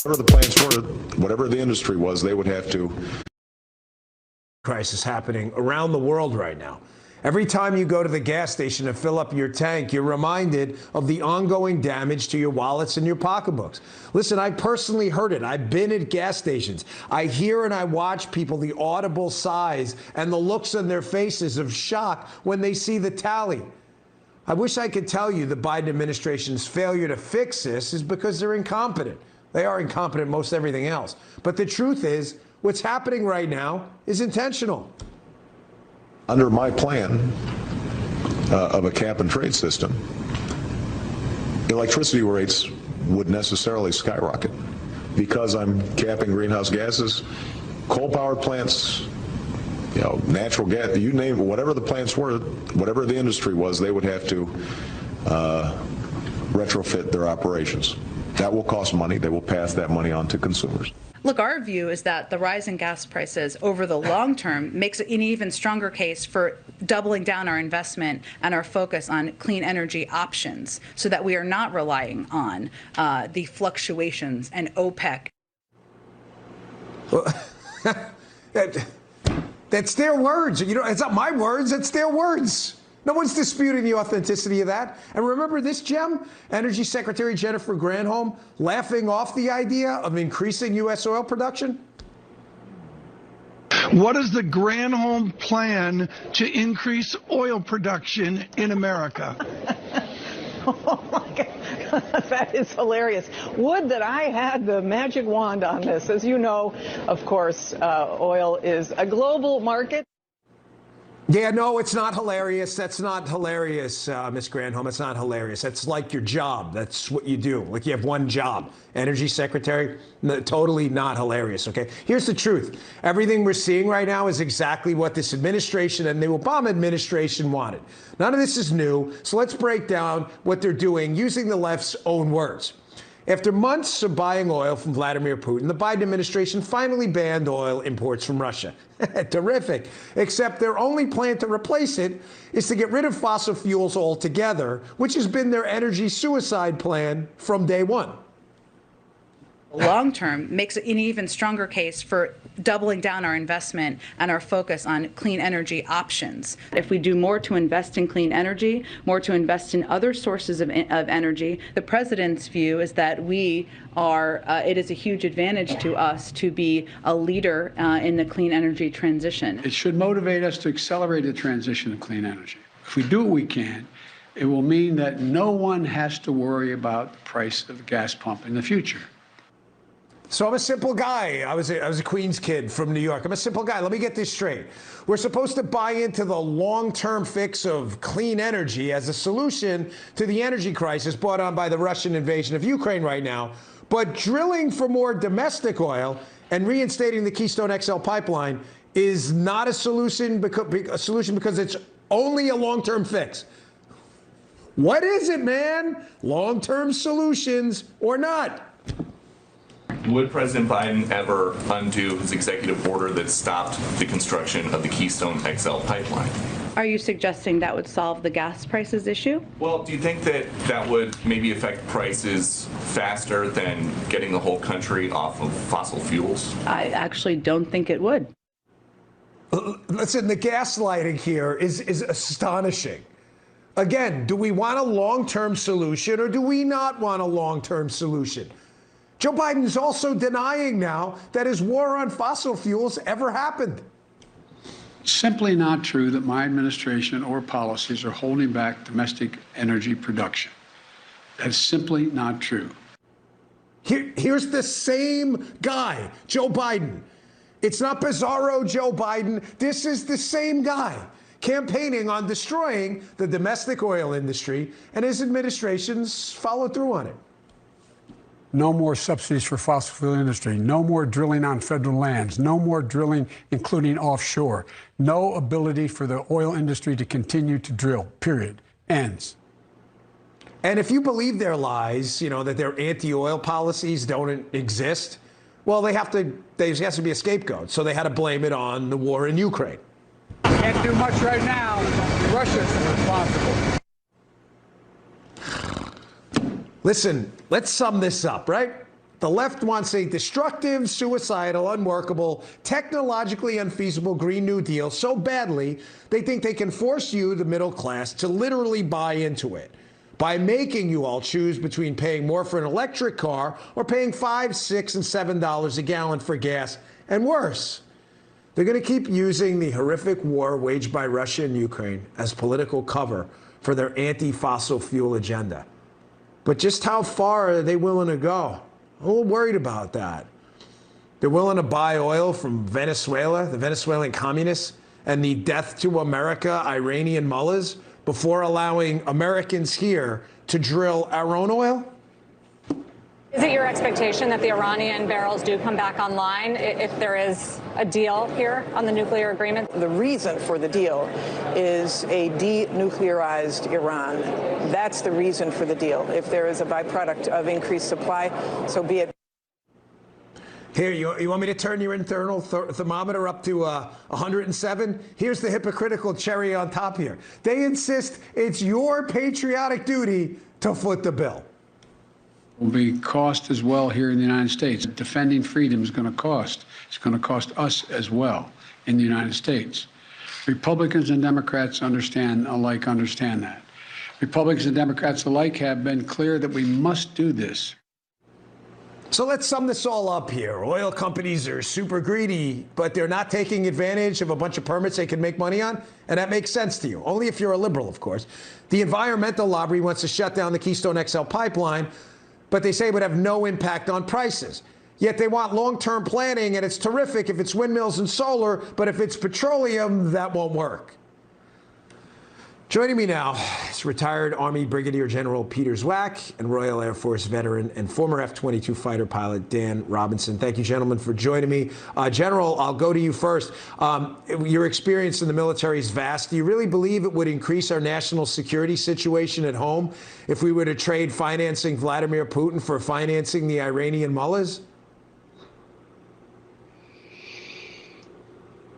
Whatever the plants were, whatever the industry was, they would have to. Crisis happening around the world right now. Every time you go to the gas station to fill up your tank, you're reminded of the ongoing damage to your wallets and your pocketbooks. Listen, I personally heard it. I've been at gas stations. I hear and I watch people, the audible sighs and the looks on their faces of shock when they see the tally. I wish I could tell you the Biden administration's failure to fix this is because they're incompetent. They are incompetent in most everything else. But the truth is, what's happening right now is intentional. Under my plan of a cap and trade system, electricity rates would necessarily skyrocket because I'm capping greenhouse gases. Coal power plants, natural gas, you name it, whatever the plants were, whatever the industry was, they would have to retrofit their operations. That will cost money. They will pass that money on to consumers. Look, our view is that the rise in gas prices over the long term makes an even stronger case for doubling down our investment and our focus on clean energy options so that we are not relying on the fluctuations and OPEC. That's their words. It's not my words. It's their words. No one's disputing the authenticity of that. And remember this, Jem? Energy Secretary Jennifer Granholm laughing off the idea of increasing U.S. oil production? What is the Granholm plan to increase oil production in America? Oh my God, that is hilarious. Would that I had the magic wand on this. As you know, of course, oil is a global market. Yeah, no, it's not hilarious. That's not hilarious, Ms. Granholm. It's not hilarious. That's like your job. That's what you do. Like you have one job. Energy Secretary, no, totally not hilarious, okay? Here's the truth. Everything we're seeing right now is exactly what this administration and the Obama administration wanted. None of this is new, so let's break down what they're doing using the left's own words. After months of buying oil from Vladimir Putin, the Biden administration finally banned oil imports from Russia. Terrific. Except their only plan to replace it is to get rid of fossil fuels altogether, which has been their energy suicide plan from day one. Long term makes an even stronger case for doubling down our investment and our focus on clean energy options. If we do more to invest in clean energy, more to invest in other sources of energy, the president's view is that it is a huge advantage to us to be a leader in the clean energy transition. It should motivate us to accelerate the transition to clean energy. If we do what we can, it will mean that no one has to worry about the price of the gas pump in the future. So I'm a simple guy. I was a Queens kid from New York. I'm a simple guy. Let me get this straight. We're supposed to buy into the long-term fix of clean energy as a solution to the energy crisis brought on by the Russian invasion of Ukraine right now. But drilling for more domestic oil and reinstating the Keystone XL pipeline is not a solution because it's only a long-term fix. What is it, man? Long-term solutions or not? Would President Biden ever undo his executive order that stopped the construction of the Keystone XL pipeline? Are you suggesting that would solve the gas prices issue? Well, do you think that that would maybe affect prices faster than getting the whole country off of fossil fuels? I actually don't think it would. Listen, the gaslighting here is astonishing. Again, do we want a long-term solution or do we not want a long-term solution? Joe Biden is also denying now that his war on fossil fuels ever happened. Simply not true that my administration or policies are holding back domestic energy production. That's simply not true. Here's the same guy, Joe Biden. It's not bizarro Joe Biden. This is the same guy campaigning on destroying the domestic oil industry, and his administration's followed through on it. No more subsidies for fossil fuel industry. No more drilling on federal lands. No more drilling, including offshore. No ability for the oil industry to continue to drill, period. Ends. And if you believe their lies, that their anti-oil policies don't exist, well, there has to be a scapegoat. So they had to blame it on the war in Ukraine. Can't do much right now. Russia's responsible. Listen, let's sum this up, right? The left wants a destructive, suicidal, unworkable, technologically unfeasible Green New Deal so badly they think they can force you, the middle class, to literally buy into it by making you all choose between paying more for an electric car or paying $5, $6, and $7 a gallon for gas, and worse. They're going to keep using the horrific war waged by Russia and Ukraine as political cover for their anti-fossil fuel agenda. But just how far are they willing to go? I'm a little worried about that. They're willing to buy oil from Venezuela, the Venezuelan communists, and the death to America Iranian mullahs before allowing Americans here to drill our own oil? Is it your expectation that the Iranian barrels do come back online if there is a deal here on the nuclear agreement? The reason for the deal is a denuclearized Iran. That's the reason for the deal. If there is a byproduct of increased supply, so be it. Here, you want me to turn your internal thermometer up to 107? Here's the hypocritical cherry on top here. They insist it's your patriotic duty to foot the bill. Will be cost as well here in the United States. Defending freedom is going to cost. It's going to cost us as well in the United States. Republicans and Democrats understand that. Republicans and Democrats alike have been clear that we must do this. So let's sum this all up here. Oil companies are super greedy, but they're not taking advantage of a bunch of permits they can make money on, and that makes sense to you. Only if you're a liberal, of course. The environmental lobby wants to shut down the Keystone XL pipeline, but they say it would have no impact on prices. Yet they want long-term planning, and it's terrific if it's windmills and solar, but if it's petroleum, that won't work. Joining me now is retired Army Brigadier General Peter Zwack and Royal Air Force veteran and former F-22 fighter pilot Dan Robinson. Thank you, gentlemen, for joining me. General, I'll go to you first. Your experience in the military is vast. Do you really believe it would increase our national security situation at home if we were to trade financing Vladimir Putin for financing the Iranian mullahs?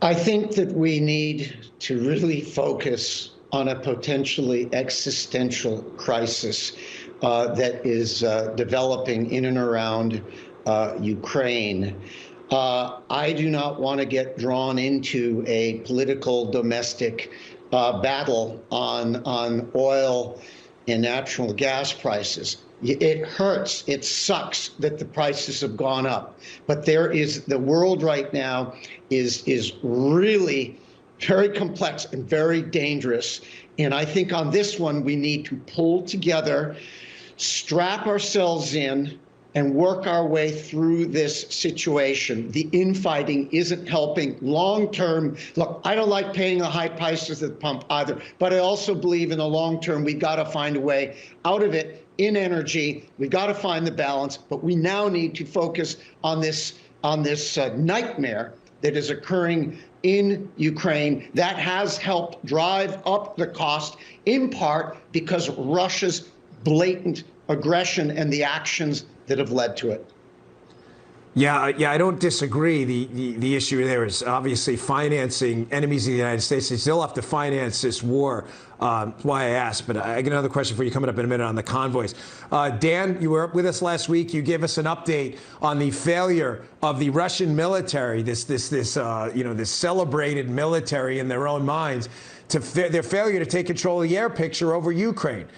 I think that we need to really focus on a potentially existential crisis that is developing in and around Ukraine. I do not want to get drawn into a political domestic battle on oil and natural gas prices. It hurts, it sucks that the prices have gone up, but the world right now is really very complex and very dangerous. And I think on this one, we need to pull together, strap ourselves in, and work our way through this situation. The infighting isn't helping long-term. Look, I don't like paying the high prices at the pump either, but I also believe in the long term, we've got to find a way out of it in energy. We've got to find the balance, but we now need to focus on this nightmare that is occurring in Ukraine that has helped drive up the cost, in part because of Russia's blatant aggression and the actions that have led to it. Yeah, I don't disagree. The issue there is obviously financing enemies of the United States. They still have to finance this war. That's why I asked. But I get another question for you coming up in a minute on the convoys. Dan, you were with us last week. You gave us an update on the failure of the Russian military, this celebrated military in their own minds, their failure to take control of the air picture over Ukraine.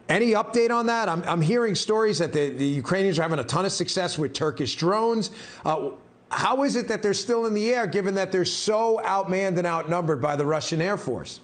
Any update on that? I'm hearing stories that the Ukrainians are having a ton of success with Turkish drones. How is it that they're still in the air, given that they're so outmanned and outnumbered by the Russian Air Force?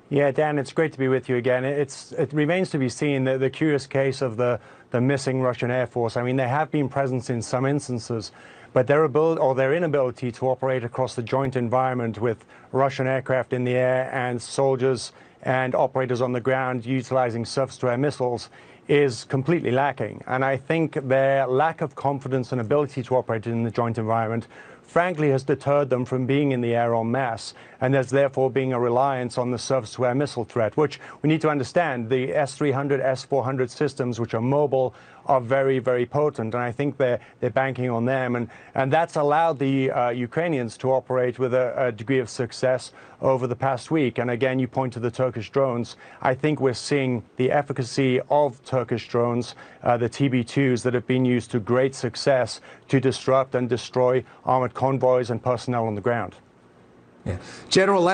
Yeah, Dan, it's great to be with you again. It remains to be seen the curious case of the missing Russian Air Force. I mean, they have been present in some instances, but their inability to operate across the joint environment with Russian aircraft in the air and soldiers and operators on the ground utilizing surface-to-air missiles is completely lacking. And I think their lack of confidence and ability to operate in the joint environment, frankly, has deterred them from being in the air en masse. and there's therefore being a reliance on the surface-to-air missile threat, which we need to understand. The S-300, S-400 systems, which are mobile, are very, very potent, and I think they're banking on them, and that's allowed the Ukrainians to operate with a degree of success over the past week. And again, you point to the Turkish drones. I think we're seeing the efficacy of Turkish drones, the TB2s, that have been used to great success to disrupt and destroy armored convoys and personnel on the ground. Yeah. General